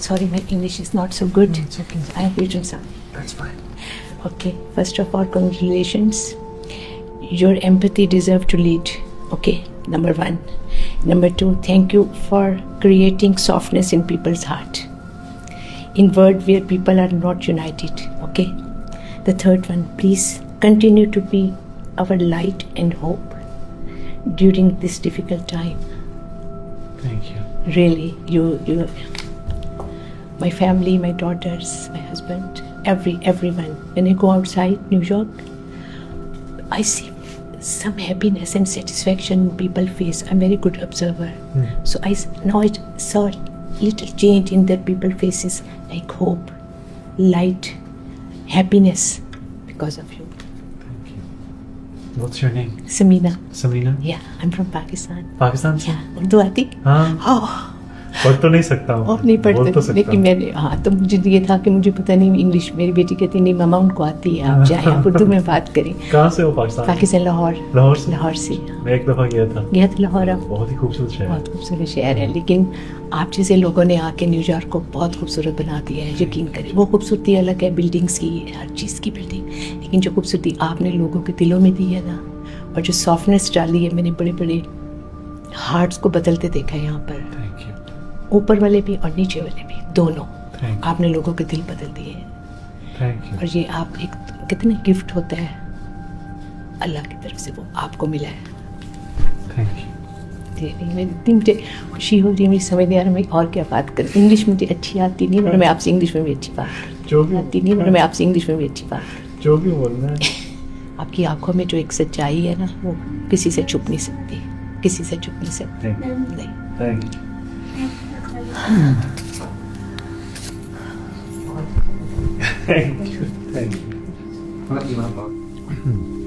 Sorry, my English is not so good. It's okay. I have written some. That's fine. Okay, first of all, congratulations. Your empathy deserves to lead. Okay, number one. Number two, thank you for creating softness in people's heart. In world where people are not united. Okay. The third one, please continue to be our light and hope during this difficult time. Thank you. Really, you, my family, my daughters, my husband, everyone. When I go outside New York, I see some happiness and satisfaction in people's face. I'm a very good observer. So I saw little change in their people's faces, like hope, light, happiness, because of you. Thank you. What's your name? Samina. Samina? Yeah, I'm from Pakistan. Pakistan से? Yeah, Urdu आती? हाँ. Oh. पढ़ तो नहीं सकता हूँ. और नहीं बोल तो पढ़ते, सकता लेकिन हूँ. मैंने तो मुझे ये था कि मुझे पता नहीं इंग्लिश. मेरी बेटी कहती नहीं मामा उनको आती है, आप जाएं, आप उर्दू में बात करें. कहाँ से हो पाकिस्तान? पाकिस्तान, लाहौर. लाहौर से? लाहौर से. मैं एक दफ़ा गया था. गया था लाहौर आप? बहुत ही खूबसूरत शहर. बहुत खूबसूरत शहर है, लेकिन आप जैसे लोगों ने आके न्यूयॉर्क को बहुत खूबसूरत बना दिया है. यकीन करें, वो खूबसूरती अलग है, बिल्डिंग्स की, हर चीज़ की बिल्डिंग, लेकिन जो खूबसूरती आपने लोगों के दिलों में दी है ना, और जो सॉफ्टनेस डाली है, मैंने बड़े बड़े हार्ट्स को बदलते देखा है यहाँ पर. Thank you. ऊपर वाले भी और नीचे वाले भी, दोनों. Thank you. आपने लोगों के दिल बदल दिए हैं. Thank you. और ये आप एक कितने गिफ्ट होता है अल्लाह की तरफ से, वो आपको मिला है. Thank you. मैं इतनी मुझे खुशी हो रही है, मुझे समझ नहीं आ रहा मैं और क्या बात करूँ. इंग्लिश मुझे अच्छी आती नहीं, वरना मैं आपसे इंग्लिश में भी अच्छी बात करती. जो भी आती नहीं, वरना मैं आपसे इंग्लिश में भी अच्छी बात करती. जो भी बोलना है. आपकी आंखों में जो एक सच्चाई है ना, वो किसी से छुप नहीं सकती, किसी से छुप नहीं सकती. Thank you. नहीं. Thank you. Thank you. Thank you.